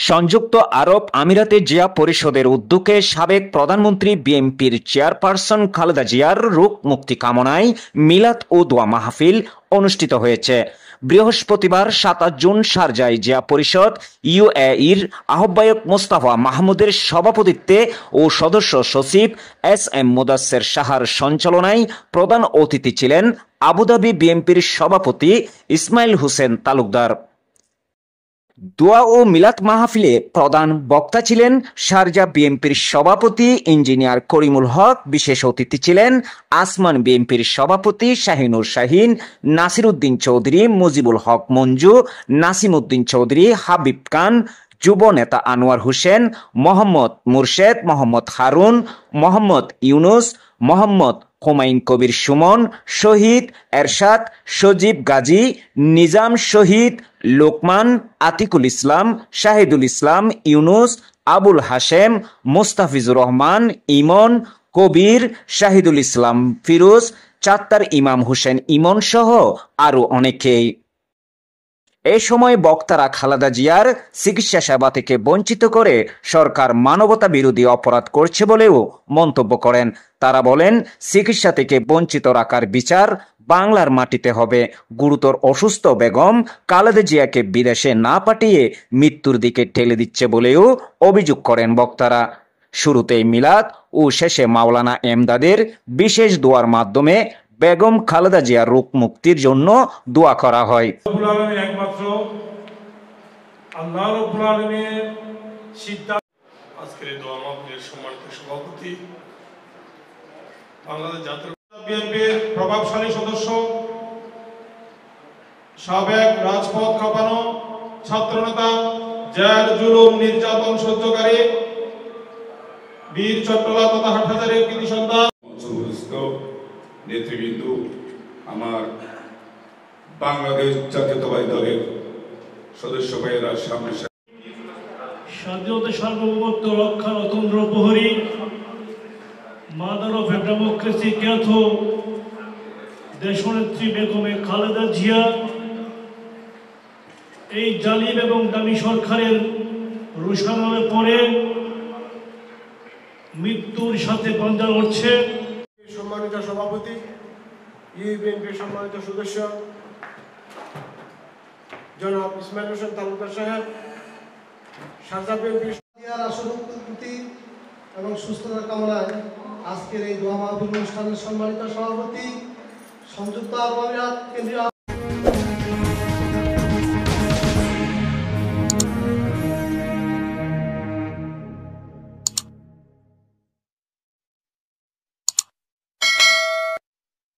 সংযুক্ত আরব আমিরাতে জিয়া পরিষদের উদ্যোগে সাবেক প্রধানমন্ত্রী বিএনপির চেয়ারপারসন খালেদা জিয়ার রোগ মুক্তি কামনায় মিলাদ ও দোয়া মাহফিল অনুষ্ঠিত হয়েছে। বৃহস্পতিবার 27 জুন শারজায় জিয়া পরিষদ ইউএইর আহ্বায়ক মোস্তফা মাহমুদের সভাপতিত্বে ও সদস্য সচিব এস.এম. মুদাচ্ছের সাহার সঞ্চালনায় প্রধান অতিথি ছিলেন আবুধাবি বিএনপির সভাপতি ইসমাইল হোসেন তালুকদার। দোয়া ও মিলাদ মাহফিলে প্রধান বক্তা ছিলেন শারজাহ বিএনপির সভাপতি ইঞ্জিনিয়ার করিমুল হক। বিশেষ অতিথি ছিলেন আসমান বিএনপির সভাপতি শাহিনুর শাহীন, নাসির উদ্দিন চৌধুরী, মুজিবুল হক মঞ্জু, নাসিম উদ্দিন চৌধুরী, হাবিব খান, যুব নেতা আনোয়ার হোসেন, মোহাম্মদ মুর্শেদ, মোহাম্মদ হারুন, মোহাম্মদ ইউনুস, মোহাম্মদ হুমায়ুন কবির সুমন, শহীদ এরশাদ, সজীব গাজী, নিজাম শহীদ, লোকমান, আতিকুল ইসলাম, শাহিদুল ইসলাম, ইউনুস, আবুল হাশেম, মুস্তাফিজুর রহমান, ইমন, কবির, শাহিদুল ইসলাম ফিরোজ, চাত্তার ইমাম হোসেন ইমন সহ আরো অনেকেই। এ সময় বক্তারা খালেদা জিয়ার চিকিৎসা সেবা থেকে বঞ্চিত করে সরকার মানবতা বিরোধী অপরাধ করছে বলেও মন্তব্য করেন। তারা বলেন, চিকিৎসা থেকে বঞ্চিত রাখার বিচার বাংলার মাটিতে হবে। গুরুতর অসুস্থ বেগম খালেদা জিয়াকে বিদেশে না পাঠিয়ে মৃত্যুর দিকে ঠেলে দিচ্ছে বলেও অভিযোগ করেন বক্তারা। শুরুতেই মিলাদ ও শেষে মাওলানা এমদাদের বিশেষ দোয়ার মাধ্যমে বেগম খালেদা জিয়ার রোগ মুক্তির জন্য দোয়া করা হয়। একমাত্র আল্লাহ রাব্বুল আলামিনের সিদ্ধান্ত। আজকের এই দোয়া মাহফিলের সম্মানিত সভাপতি, বাংলাদেশ জাতীয় বিএনপির প্রভাবশালী সদস্য, সাবেক রাজপথ কাঁপানো ছাত্রনেতা, জেল জুলুম নির্যাতন সহ্যকারী বীর চট্টলা তথা হাটহাজারের কৃতি সন্তান নেতৃবৃন্দ, আমার বাংলাদেশ জাতীয়তাবাদী দলের সদস্য ভাইয়েরা, সামনে স্বাধীনতা সার্বভৌমত্ব রক্ষার অতন্দ্র প্রহরী, মাদার অফ ডেমোক্রেসি খ্যাত দেশনেত্রী বেগমে খালেদা জিয়া এই জালিম এবং দামি সরকারের রোষানলে পরে মৃত্যুর সাথে পাঞ্জা লড়ছে। সম্মানিত সভাপতি, ইউবিএনপির সম্মানিত সদস্য জনাব ইসমাইল হোসেন তালুকদার সাহেব, শারজাহ বিএনপির উন্নতি এবং সুস্থতার কামনায় আজকের এই দোয়া মাহফিল অনুষ্ঠানের সম্মানিত সভাপতি, সংযুক্ত আরব আমিরাত কেন্দ্রীয়